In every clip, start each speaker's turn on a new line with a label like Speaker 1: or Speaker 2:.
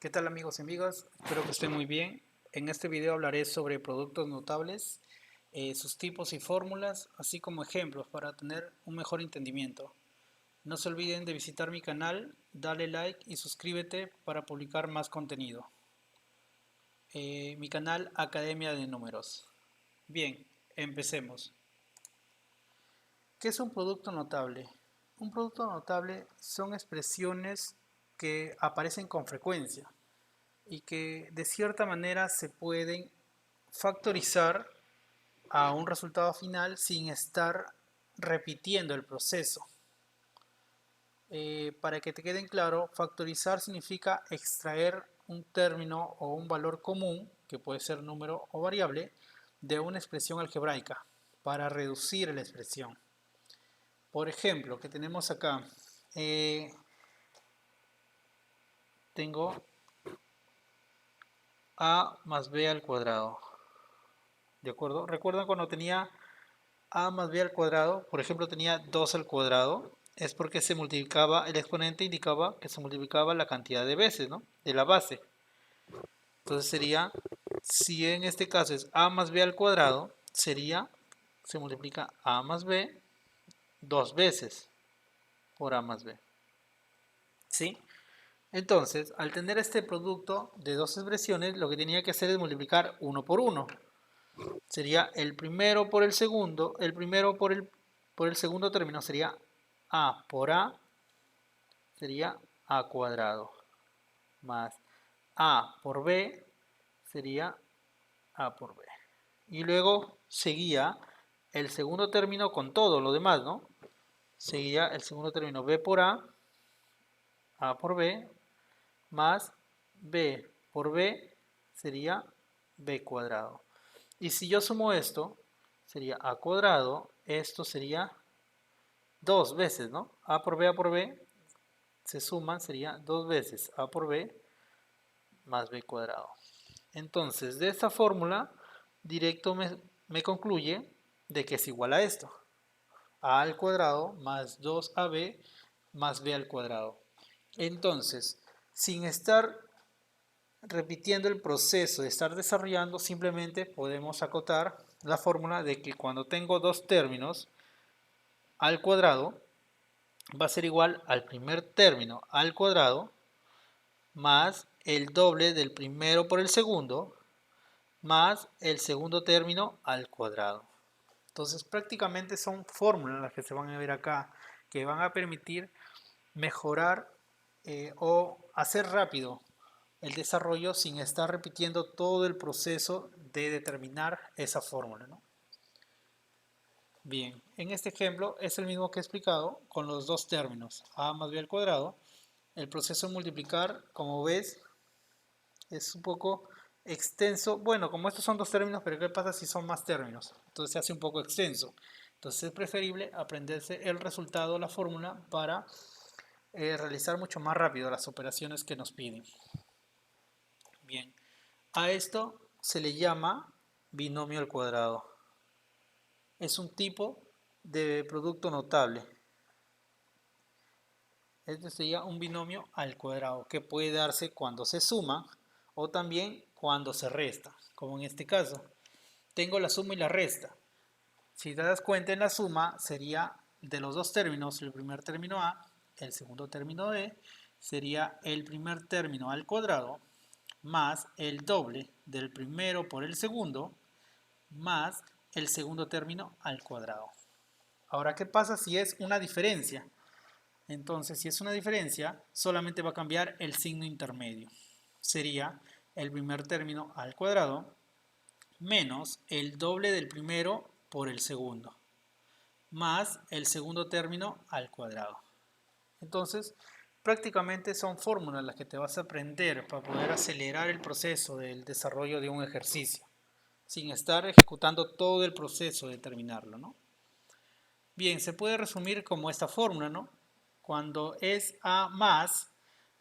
Speaker 1: ¿Qué tal amigos y amigas? Espero que estén muy bien. En este video hablaré sobre productos notables, sus tipos y fórmulas, así como ejemplos para tener un mejor entendimiento. No se olviden de visitar mi canal, dale like y suscríbete para publicar más contenido. Mi canal Academia de Números. Bien, empecemos. ¿Qué es un producto notable? Un producto notable son expresiones que aparecen con frecuencia y que de cierta manera se pueden factorizar a un resultado final sin estar repitiendo el proceso. Para que te queden claro, factorizar significa extraer un término o un valor común, que puede ser número o variable, de una expresión algebraica para reducir la expresión. Por ejemplo, que tenemos acá, eh, tengo a más b al cuadrado. ¿De acuerdo? ¿Recuerdan cuando tenía a más b al cuadrado? Por ejemplo, tenía 2 al cuadrado. Es porque se multiplicaba, el exponente indicaba que se multiplicaba la cantidad de veces, ¿no? De la base. Entonces sería, si en este caso es a más b al cuadrado, sería, se multiplica a más b 2 veces por a más b. ¿Sí? Entonces, al tener este producto de dos expresiones, lo que tenía que hacer es multiplicar uno por uno. Sería el primero por el segundo, el primero por el segundo término sería a por a, sería a cuadrado, más a por b sería a por b. Y luego seguía el segundo término con todo lo demás, ¿no? Seguía el segundo término b por a por b, más b por b sería b cuadrado. Y si yo sumo esto, sería a cuadrado, esto sería 2 veces, ¿no? A por b se suman, sería 2 veces a por b más b cuadrado. Entonces, de esta fórmula, directo me concluye de que es igual a esto. A al cuadrado más 2ab más b al cuadrado. Entonces, sin estar repitiendo el proceso de estar desarrollando, simplemente podemos acotar la fórmula de que cuando tengo dos términos al cuadrado, va a ser igual al primer término al cuadrado más el doble del primero por el segundo más el segundo término al cuadrado. Entonces prácticamente son fórmulas las que se van a ver acá que van a permitir mejorar o hacer rápido el desarrollo sin estar repitiendo todo el proceso de determinar esa fórmula, ¿no? Bien, en este ejemplo es el mismo que he explicado con los dos términos, a más b al cuadrado. El proceso de multiplicar, como ves, es un poco extenso. Bueno, como estos son dos términos, pero ¿qué pasa si son más términos? Entonces se hace un poco extenso. Entonces es preferible aprenderse el resultado, la fórmula, para realizar mucho más rápido las operaciones que nos piden. Bien, a esto se le llama binomio al cuadrado. Es un tipo de producto notable. Este sería un binomio al cuadrado que puede darse cuando se suma o también cuando se resta, como en este caso. Tengo la suma y la resta. Si te das cuenta, en la suma sería de los dos términos, el primer término a, el segundo término b, sería el primer término al cuadrado más el doble del primero por el segundo más el segundo término al cuadrado. Ahora, ¿qué pasa si es una diferencia? Entonces, si es una diferencia, solamente va a cambiar el signo intermedio. Sería el primer término al cuadrado menos el doble del primero por el segundo, más el segundo término al cuadrado. Entonces, prácticamente son fórmulas las que te vas a aprender para poder acelerar el proceso del desarrollo de un ejercicio, sin estar ejecutando todo el proceso de terminarlo, ¿no? Bien, se puede resumir como esta fórmula, ¿no? Cuando es A más,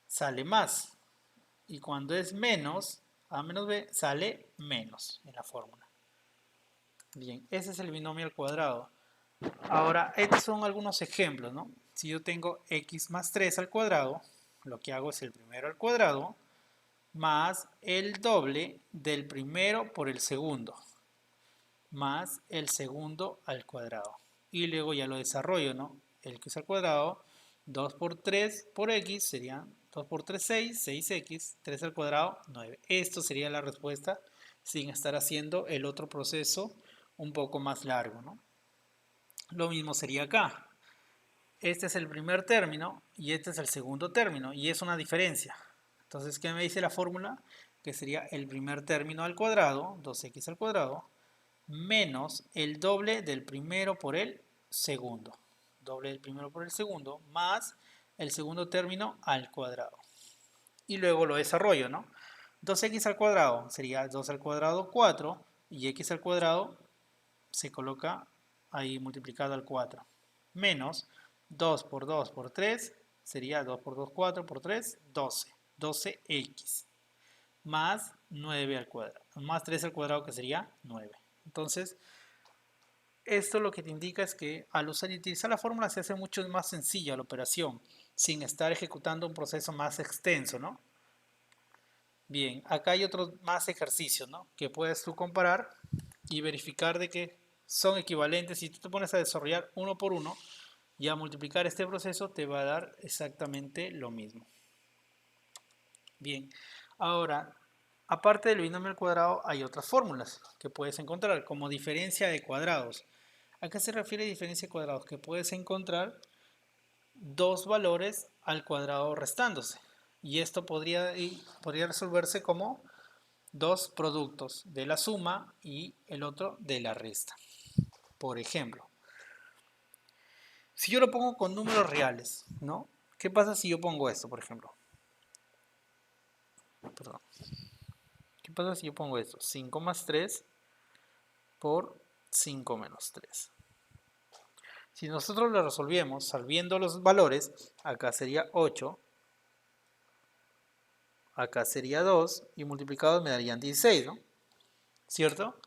Speaker 1: sale más. Y cuando es menos, A menos B, sale menos en la fórmula. Bien, ese es el binomio al cuadrado. Ahora, estos son algunos ejemplos, ¿no? Si yo tengo x más 3 al cuadrado, lo que hago es el primero al cuadrado más el doble del primero por el segundo, más el segundo al cuadrado. Y luego ya lo desarrollo, ¿no? El x al cuadrado, 2 por 3 por x sería 2 por 3, 6, 6x, 3 al cuadrado, 9. Esto sería la respuesta sin estar haciendo el otro proceso un poco más largo, ¿no? Lo mismo sería acá. Este es el primer término y este es el segundo término y es una diferencia. Entonces, ¿qué me dice la fórmula? Que sería el primer término al cuadrado, 2x al cuadrado, menos el doble del primero por el segundo. Doble del primero por el segundo, más el segundo término al cuadrado. Y luego lo desarrollo, ¿no? 2x al cuadrado sería 2 al cuadrado 4 y x al cuadrado se coloca ahí multiplicado al 4. Menos 2 por 2 por 3 sería 2 por 2, 4 por 3, 12. 12x. Más 9 al cuadrado. Más 3 al cuadrado que sería 9. Entonces, esto lo que te indica es que al usar y utilizar la fórmula se hace mucho más sencilla la operación, sin estar ejecutando un proceso más extenso, ¿no? Bien, acá hay otros más ejercicios, ¿no? Que puedes tú comparar y verificar de que son equivalentes. Si tú te pones a desarrollar uno por uno y a multiplicar este proceso, te va a dar exactamente lo mismo. Bien, ahora, aparte del binomio al cuadrado, hay otras fórmulas que puedes encontrar, como diferencia de cuadrados. ¿A qué se refiere diferencia de cuadrados? Que puedes encontrar dos valores al cuadrado restándose. Y esto podría resolverse como dos productos de la suma y el otro de la resta. Por ejemplo, si yo lo pongo con números reales, ¿no? ¿Qué pasa si yo pongo esto, por ejemplo? Perdón. ¿Qué pasa si yo pongo esto? 5 más 3 por 5 menos 3. Si nosotros lo resolvemos sabiendo los valores, acá sería 8, acá sería 2 y multiplicados me darían 16, ¿no? ¿Cierto?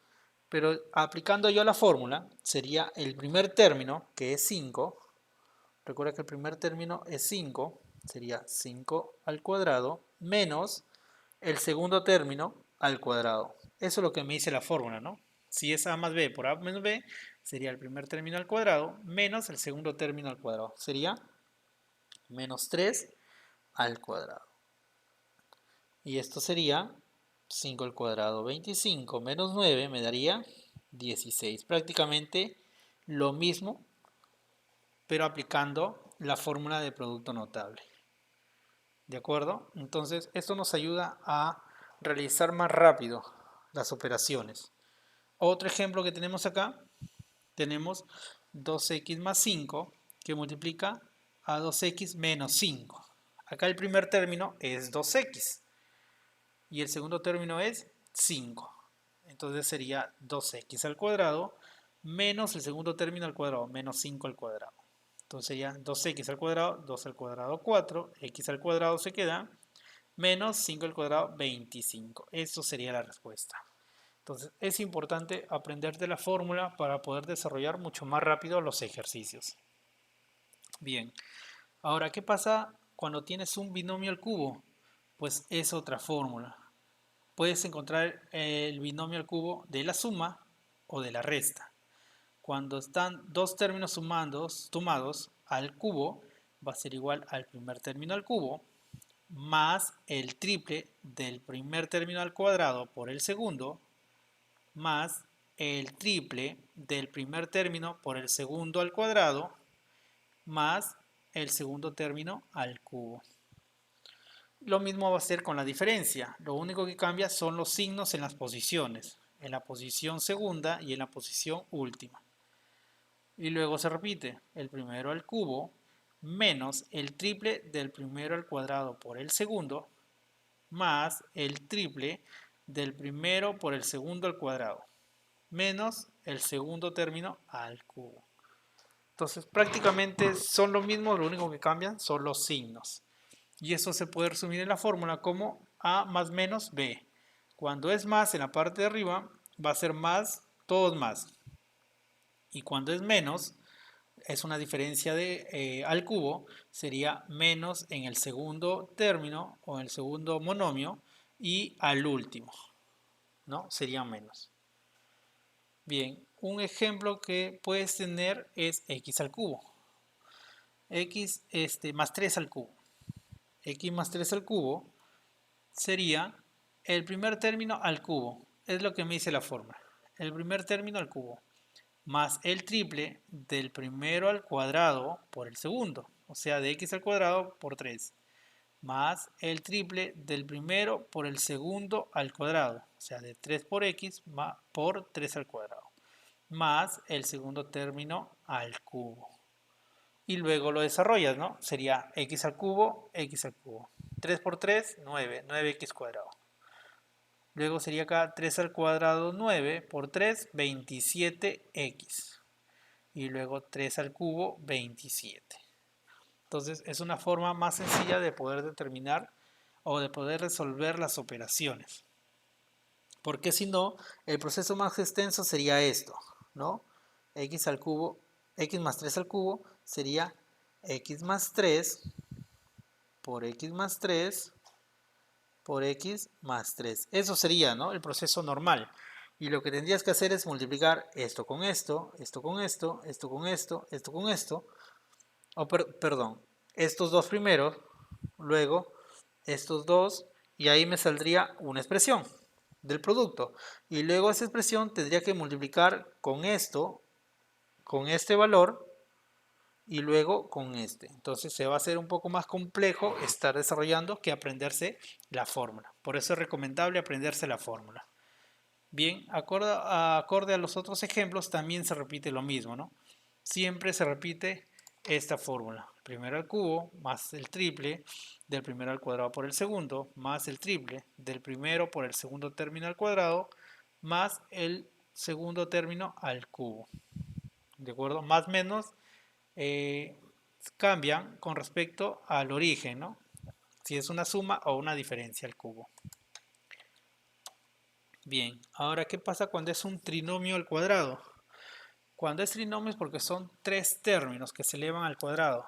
Speaker 1: Pero aplicando yo la fórmula, sería el primer término, que es 5. Recuerda que el primer término es 5, sería 5 al cuadrado, menos el segundo término al cuadrado. Eso es lo que me dice la fórmula, ¿no? Si es a más b por a menos b, sería el primer término al cuadrado, menos el segundo término al cuadrado. Sería menos 3 al cuadrado. Y esto sería 5 al cuadrado, 25 menos 9 me daría 16. Prácticamente lo mismo, pero aplicando la fórmula de producto notable. ¿De acuerdo? Entonces, esto nos ayuda a realizar más rápido las operaciones. Otro ejemplo que tenemos acá, tenemos 2x más 5 que multiplica a 2x menos 5. Acá el primer término es 2x y el segundo término es 5. Entonces sería 2x al cuadrado menos el segundo término al cuadrado, menos 5 al cuadrado. Entonces sería 2x al cuadrado, 2 al cuadrado 4, x al cuadrado se queda, menos 5 al cuadrado 25. Eso sería la respuesta. Entonces es importante aprenderte la fórmula para poder desarrollar mucho más rápido los ejercicios. Bien, ahora, ¿qué pasa cuando tienes un binomio al cubo? Pues es otra fórmula. Puedes encontrar el binomio al cubo de la suma o de la resta. Cuando están dos términos sumados al cubo, va a ser igual al primer término al cubo, más el triple del primer término al cuadrado por el segundo, más el triple del primer término por el segundo al cuadrado, más el segundo término al cubo. Lo mismo va a ser con la diferencia. Lo único que cambia son los signos en las posiciones, en la posición segunda y en la posición última. Y luego se repite el primero al cubo menos el triple del primero al cuadrado por el segundo, más el triple del primero por el segundo al cuadrado, menos el segundo término al cubo. Entonces prácticamente son lo mismo, lo único que cambian son los signos. Y eso se puede resumir en la fórmula como a más menos b. Cuando es más en la parte de arriba va a ser más, todos más. Y cuando es menos, es una diferencia de al cubo, sería menos en el segundo término o en el segundo monomio, y al último, ¿no? Serían menos. Bien, un ejemplo que puedes tener es x al cubo. X más 3 al cubo. X más 3 al cubo sería el primer término al cubo. Es lo que me dice la fórmula. El primer término al cubo más el triple del primero al cuadrado por el segundo. O sea, de x al cuadrado por 3. Más el triple del primero por el segundo al cuadrado. O sea, de 3 por x por 3 al cuadrado. Más el segundo término al cubo. Y luego lo desarrollas, ¿no? Sería x al cubo, x al cubo. 3 por 3, 9, 9x cuadrado. Luego sería acá 3 al cuadrado, 9 por 3, 27x. Y luego 3 al cubo, 27. Entonces es una forma más sencilla de poder determinar o de poder resolver las operaciones. Porque si no, el proceso más extenso sería esto, ¿no? X al cubo, x más 3 al cubo sería x más 3 por x más 3 por x más 3. Eso sería, ¿no? El proceso normal. Y lo que tendrías que hacer es multiplicar esto con esto, esto con esto, esto con esto, esto con esto. Perdón, estos dos primeros, luego estos dos, y ahí me saldría una expresión del producto. Y luego esa expresión tendría que multiplicar con esto, con este valor, y luego con este. Entonces se va a hacer un poco más complejo estar desarrollando que aprenderse la fórmula. Por eso es recomendable aprenderse la fórmula. Bien, acorde a los otros ejemplos también se repite lo mismo, ¿no? Siempre se repite esta fórmula. Primero al cubo más el triple del primero al cuadrado por el segundo, más el triple del primero por el segundo término al cuadrado, más el segundo término al cubo. ¿De acuerdo? Más menos cambian con respecto al origen, ¿no? Si es una suma o una diferencia al cubo. Bien, ahora ¿qué pasa cuando es un trinomio al cuadrado? Cuando es trinomio es porque son tres términos que se elevan al cuadrado.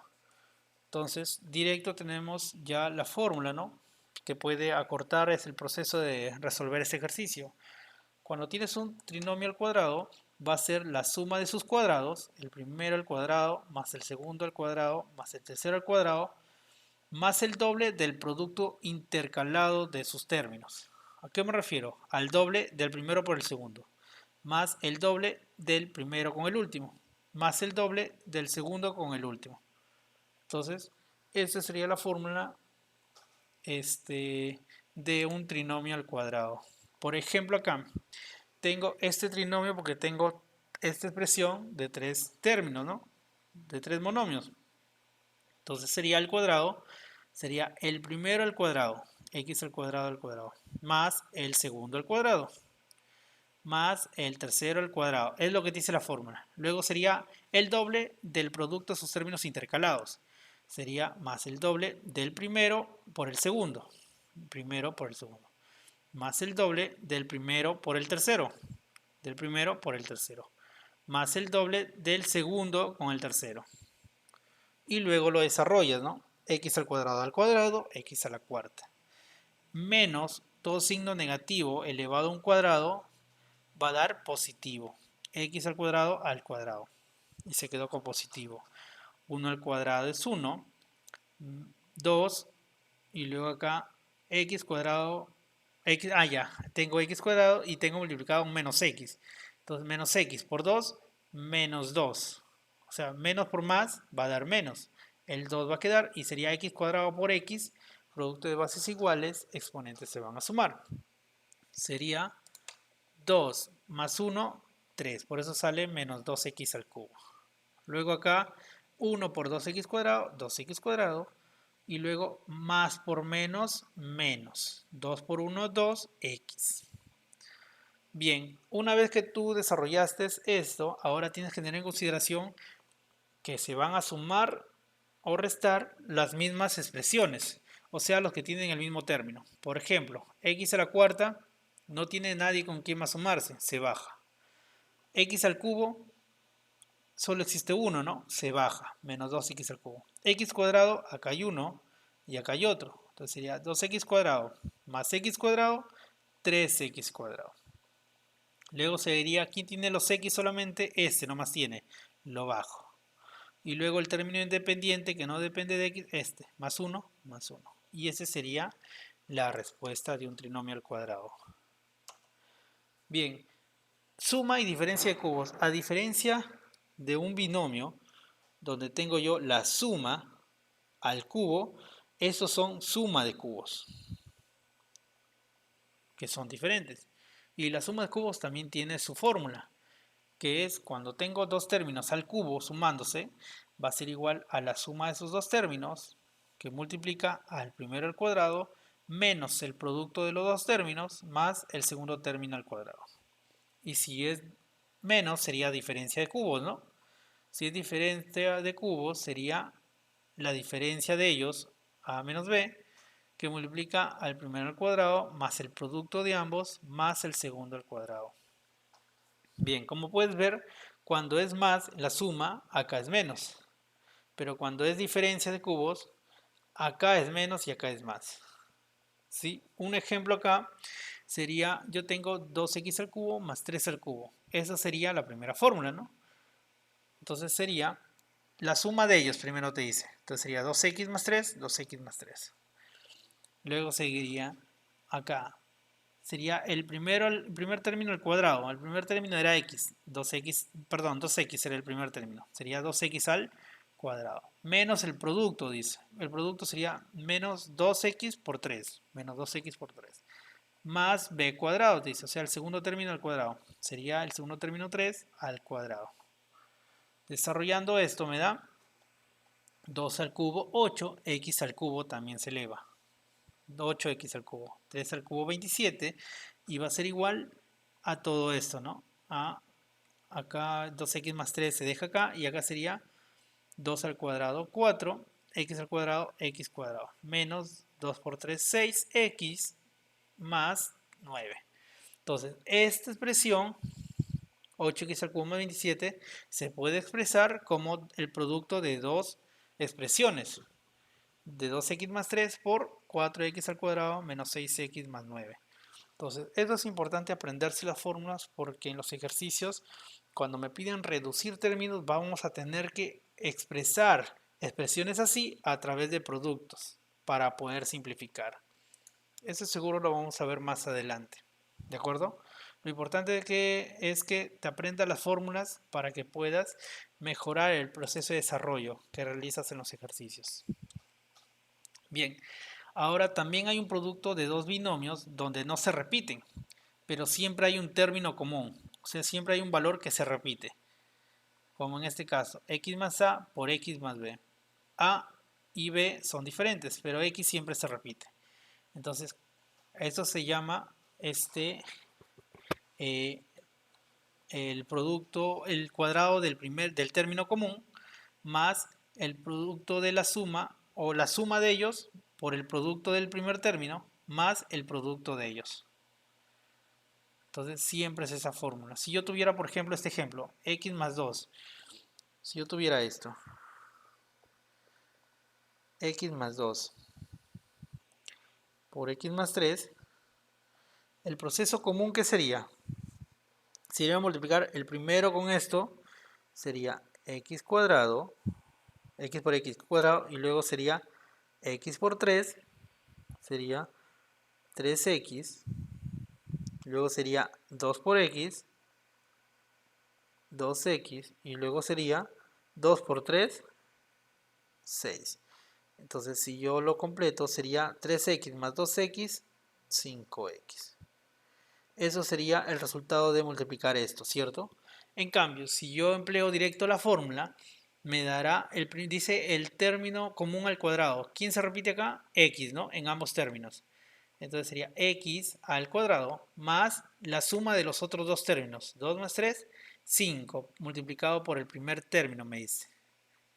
Speaker 1: Entonces, directo tenemos ya la fórmula, ¿no? Que puede acortar es el proceso de resolver este ejercicio. Cuando tienes un trinomio al cuadrado, va a ser la suma de sus cuadrados, el primero al cuadrado, más el segundo al cuadrado, más el tercero al cuadrado, más el doble del producto intercalado de sus términos. ¿A qué me refiero? Al doble del primero por el segundo, más el doble del primero con el último, más el doble del segundo con el último. Entonces, esta sería la fórmula de un trinomio al cuadrado. Por ejemplo, acá tengo este trinomio porque tengo esta expresión de tres términos, ¿no? De tres monomios. Entonces sería al cuadrado, sería el primero al cuadrado, x al cuadrado, más el segundo al cuadrado, más el tercero al cuadrado. Es lo que dice la fórmula. Luego sería el doble del producto de sus términos intercalados. Sería más el doble del primero por el segundo. Primero por el segundo. Más el doble del primero por el tercero. Del primero por el tercero. Más el doble del segundo con el tercero. Y luego lo desarrollas, ¿no? X al cuadrado, x a la cuarta. Menos todo signo negativo elevado a un cuadrado va a dar positivo. X al cuadrado. Y se quedó con positivo. 1 al cuadrado es 1. 2. Y luego acá x cuadrado. X, ya. Tengo x cuadrado y tengo multiplicado un menos x. Entonces menos x por 2, menos 2. O sea, menos por más va a dar menos. El 2 va a quedar y sería x cuadrado por x. Producto de bases iguales, exponentes se van a sumar. Sería 2 más 1, 3. Por eso sale menos 2x al cubo. Luego acá 1 por 2x cuadrado, 2x cuadrado. Y luego más por menos, menos. 2 por 1, 2x. Bien, una vez que tú desarrollaste esto, ahora tienes que tener en consideración que se van a sumar o restar las mismas expresiones. O sea, los que tienen el mismo término. Por ejemplo, x a la cuarta no tiene nadie con quien más sumarse, se baja. X al cubo, solo existe uno, ¿no? Se baja, menos 2x al cubo. X cuadrado, acá hay uno y acá hay otro. Entonces sería 2x cuadrado más x cuadrado, 3x cuadrado. Luego se diría, ¿quién tiene los x solamente? Este nomás tiene, lo bajo. Y luego el término independiente que no depende de x, este, más 1, más 1. Y esa sería la respuesta de un trinomio al cuadrado. Bien, suma y diferencia de cubos. A diferencia de un binomio, donde tengo yo la suma al cubo, esos son suma de cubos, que son diferentes. Y la suma de cubos también tiene su fórmula, que es cuando tengo dos términos al cubo sumándose, va a ser igual a la suma de esos dos términos, que multiplica al primero al cuadrado, menos el producto de los dos términos, más el segundo término al cuadrado. Y si es menos, sería diferencia de cubos, ¿no? Si es diferencia de cubos, sería la diferencia de ellos, a menos b, que multiplica al primero al cuadrado, más el producto de ambos, más el segundo al cuadrado. Bien, como puedes ver, cuando es más, la suma, acá es menos. Pero cuando es diferencia de cubos, acá es menos y acá es más. ¿Sí? Un ejemplo acá sería, yo tengo 2x al cubo más 3 al cubo. Esa sería la primera fórmula, ¿no? Entonces sería la suma de ellos, primero te dice. Entonces sería 2x más 3, 2x más 3. Luego seguiría acá. Sería el primer término al cuadrado. El primer término era x. 2x, perdón, 2x era el primer término. Sería 2x al cuadrado. Menos el producto, dice. El producto sería menos 2x por 3. Menos 2x por 3. Más b cuadrado, dice. O sea, el segundo término al cuadrado. Sería el segundo término 3 al cuadrado. Desarrollando esto me da 2 al cubo, 8. X al cubo también se eleva. 8x al cubo, 3 al cubo 27 y va a ser igual a todo esto, ¿no? Acá 2x más 3 se deja acá y acá sería 2 al cuadrado 4, x al cuadrado, x cuadrado, menos 2 por 3, 6x más 9. Entonces, esta expresión, 8x al cubo más 27, se puede expresar como el producto de dos expresiones, de 2x más 3 por 4x al cuadrado menos 6x más 9. Entonces, esto es importante aprenderse las fórmulas porque en los ejercicios, cuando me piden reducir términos, vamos a tener que expresar expresiones así a través de productos para poder simplificar. Eso seguro lo vamos a ver más adelante. ¿De acuerdo? Lo importante es que te aprendas las fórmulas para que puedas mejorar el proceso de desarrollo que realizas en los ejercicios. Bien, ahora también hay un producto de dos binomios donde no se repiten, pero siempre hay un término común, o sea, siempre hay un valor que se repite, como en este caso, x más a por x más b. A y b son diferentes, pero x siempre se repite. Entonces, eso se llama eh, el producto, el cuadrado del término común más el producto de la suma o la suma de ellos por el producto del primer término más el producto de ellos. Entonces siempre es esa fórmula. Si yo tuviera, por ejemplo, este ejemplo, x más 2, si yo tuviera esto, x más 2 por x más 3, el proceso común que sería, sería multiplicar el primero con esto, sería x cuadrado, x por x cuadrado, y luego sería x por 3, sería 3x, luego sería 2 por x, 2x, y luego sería 2 por 3, 6. Entonces, si yo lo completo, sería 3x más 2x, 5x. Eso sería el resultado de multiplicar esto, ¿cierto? En cambio, si yo empleo directo la fórmula, me dará, dice el término común al cuadrado. ¿Quién se repite acá? X, ¿no? En ambos términos. Entonces sería x al cuadrado más la suma de los otros dos términos. 2 más 3, 5, multiplicado por el primer término, me dice.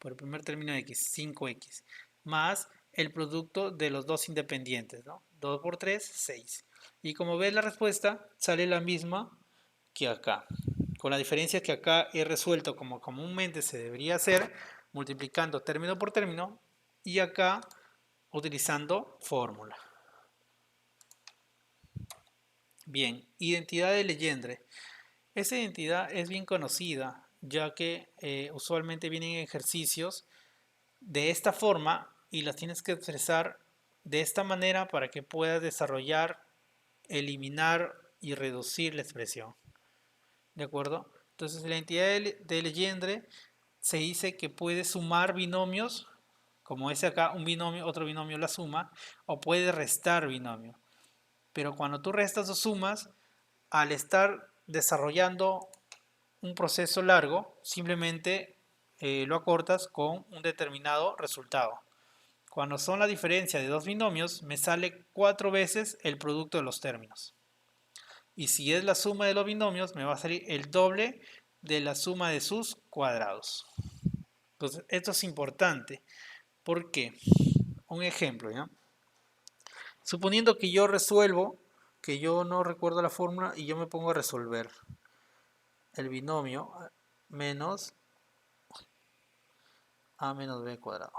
Speaker 1: Por el primer término de x, 5x. Más el producto de los dos independientes, ¿no? 2 por 3, 6. Y como ves, la respuesta sale la misma que acá. Con la diferencia que acá he resuelto como comúnmente se debería hacer, multiplicando término por término, y acá utilizando fórmula. Bien, identidad de Legendre. Esa identidad es bien conocida, ya que usualmente vienen ejercicios de esta forma y las tienes que expresar de esta manera para que puedas desarrollar, eliminar y reducir la expresión. ¿De acuerdo? Entonces, la identidad de Legendre se dice que puede sumar binomios, como es acá un binomio, otro binomio la suma, o puede restar binomio. Pero cuando tú restas o sumas, al estar desarrollando un proceso largo, simplemente lo acortas con un determinado resultado. Cuando son la diferencia de dos binomios, me sale 4 veces el producto de los términos. Y si es la suma de los binomios, me va a salir el doble de la suma de sus cuadrados. Entonces, esto es importante. ¿Por qué? Un ejemplo, ¿ya? Suponiendo que yo resuelvo, que yo no recuerdo la fórmula y yo me pongo a resolver el binomio menos a menos b cuadrado.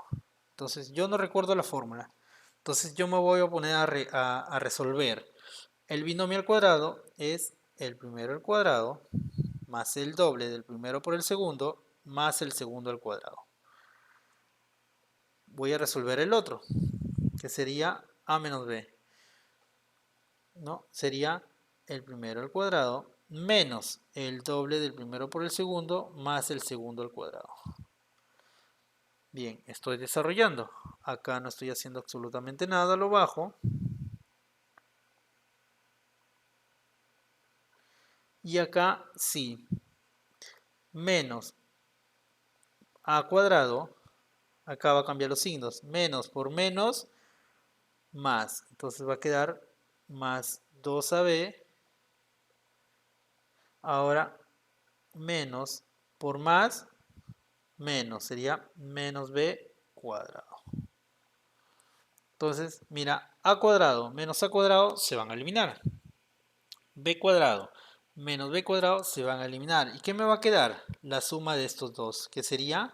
Speaker 1: Entonces, yo no recuerdo la fórmula. Entonces, yo me voy a poner a resolver. El binomio al cuadrado es el primero al cuadrado más el doble del primero por el segundo más el segundo al cuadrado. Voy a resolver el otro, que sería a menos b. ¿No? Sería el primero al cuadrado menos el doble del primero por el segundo más el segundo al cuadrado. Bien, estoy desarrollando. Acá no estoy haciendo absolutamente nada, lo bajo. Y acá sí, menos a cuadrado, acá va a cambiar los signos, menos por menos, más. Entonces va a quedar más 2ab, ahora menos por más, menos, sería menos b cuadrado. Entonces, mira, a cuadrado menos a cuadrado se van a eliminar. B cuadrado menos b cuadrado se van a eliminar. ¿Y qué me va a quedar? La suma de estos dos, que sería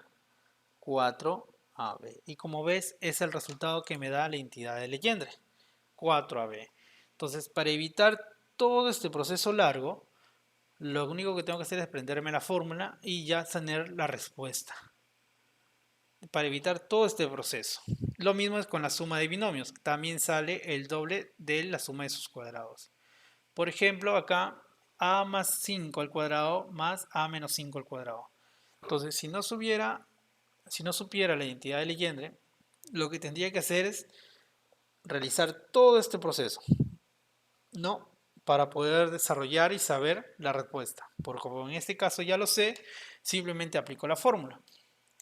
Speaker 1: 4ab. Y como ves, es el resultado que me da la entidad de Legendre, 4ab. Entonces, para evitar todo este proceso largo, lo único que tengo que hacer es prenderme la fórmula y ya tener la respuesta. Para evitar todo este proceso. Lo mismo es con la suma de binomios. También sale el doble de la suma de sus cuadrados. Por ejemplo, acá a más 5 al cuadrado más a menos 5 al cuadrado. Entonces, si no supiera la identidad de Legendre, lo que tendría que hacer es realizar todo este proceso, ¿no? Para poder desarrollar y saber la respuesta. Porque como en este caso ya lo sé, simplemente aplico la fórmula.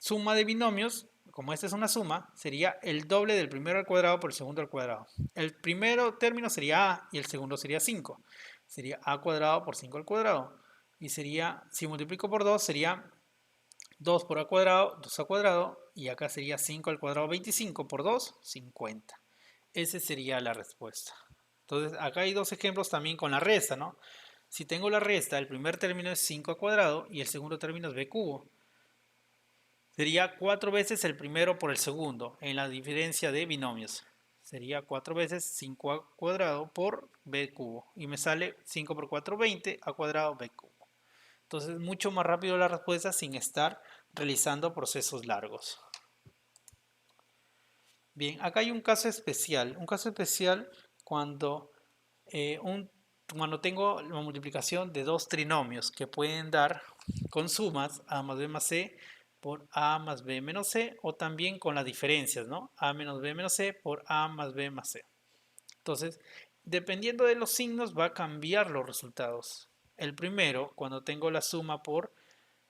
Speaker 1: Suma de binomios, como esta es una suma, sería el doble del primero al cuadrado por el segundo al cuadrado. El primero término sería a y el segundo sería 5. Sería a cuadrado por 5 al cuadrado. Y sería, si multiplico por 2, sería 2 por a cuadrado, 2 a cuadrado. Y acá sería 5 al cuadrado, 25 por 2, 50. Esa sería la respuesta. Entonces, acá hay dos ejemplos también con la resta, ¿no? Si tengo la resta, el primer término es 5 a cuadrado y el segundo término es b cubo. Sería 4 veces el primero por el segundo en la diferencia de binomios. Sería 4 veces 5 a cuadrado por b cubo. Y me sale 5 por 4, 20 a cuadrado b cubo. Entonces, mucho más rápido la respuesta sin estar realizando procesos largos. Bien, acá hay un caso especial. Un caso especial cuando, cuando tengo la multiplicación de dos trinomios que pueden dar con sumas a más b más c por a más b menos c o también con las diferencias, ¿no? A menos b menos c por a más b más c. Entonces, dependiendo de los signos va a cambiar los resultados. El primero, cuando tengo la suma por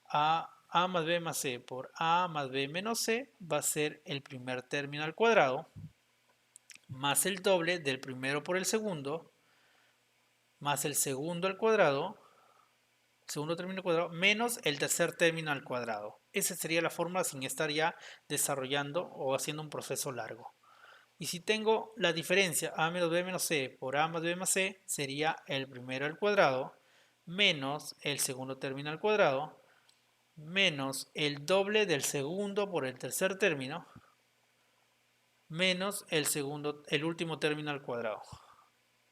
Speaker 1: a más b más c por a más b menos c, va a ser el primer término al cuadrado más el doble del primero por el segundo más el segundo al cuadrado, segundo término al cuadrado, menos el tercer término al cuadrado. Esa sería la fórmula sin estar ya desarrollando o haciendo un proceso largo. Y si tengo la diferencia a menos b menos c por a más b más c, sería el primero al cuadrado menos el segundo término al cuadrado menos el doble del segundo por el tercer término menos el último término al cuadrado.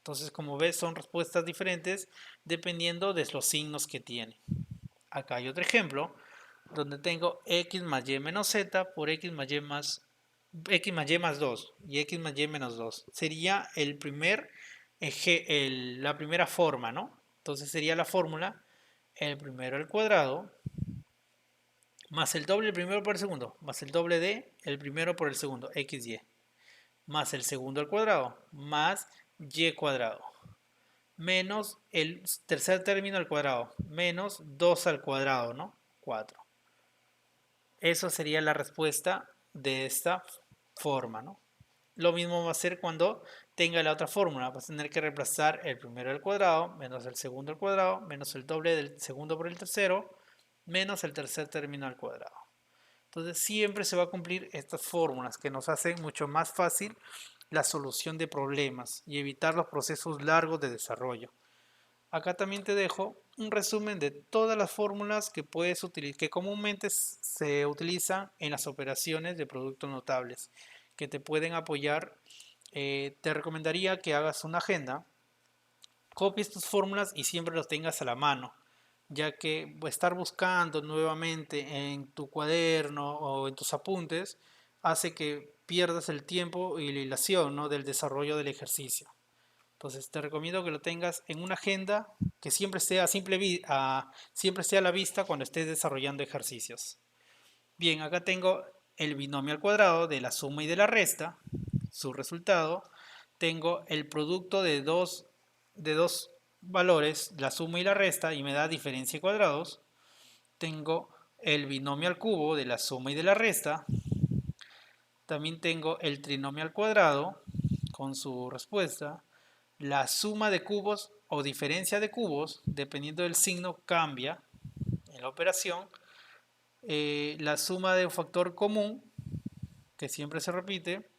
Speaker 1: Entonces, como ves, son respuestas diferentes dependiendo de los signos que tiene. Acá hay otro ejemplo donde tengo x más y menos z por x más y más 2 y x más y menos 2. Sería el primer la primera forma, ¿no? Entonces sería la fórmula el primero al cuadrado más el doble del primero por el segundo, más el doble de el primero por el segundo, xy, más el segundo al cuadrado, más y cuadrado, menos el tercer término al cuadrado, menos 2 al cuadrado, ¿no? 4. Eso sería la respuesta de esta forma, ¿no? Lo mismo va a ser cuando tenga la otra fórmula. Vas a tener que reemplazar el primero al cuadrado, menos el segundo al cuadrado, menos el doble del segundo por el tercero, menos el tercer término al cuadrado. Entonces siempre se va a cumplir estas fórmulas que nos hacen mucho más fácil la solución de problemas y evitar los procesos largos de desarrollo. Acá también te dejo un resumen de todas las fórmulas que puedes utilizar, que comúnmente se utilizan en las operaciones de productos notables, que te pueden apoyar. Te recomendaría que hagas una agenda, copies tus fórmulas y siempre los tengas a la mano, ya que estar buscando nuevamente en tu cuaderno o en tus apuntes hace que pierdas el tiempo y la hilación, ¿no?, del desarrollo del ejercicio. Entonces te recomiendo que lo tengas en una agenda que siempre sea, siempre sea a la vista cuando estés desarrollando ejercicios. Bien, acá tengo el binomio al cuadrado de la suma y de la resta, su resultado. Tengo el producto de dos valores, la suma y la resta, y me da diferencia de cuadrados. Tengo el binomio al cubo de la suma y de la resta. También tengo el trinomio al cuadrado con su respuesta. La suma de cubos o diferencia de cubos, dependiendo del signo, cambia en la operación. La suma de un factor común, que siempre se repite.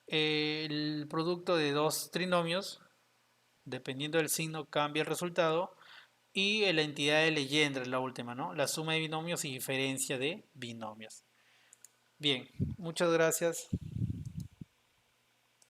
Speaker 1: El producto de dos trinomios, dependiendo del signo, cambia el resultado. Y la entidad de Legendre, la última, ¿no? La suma de binomios y diferencia de binomios. Bien, muchas gracias.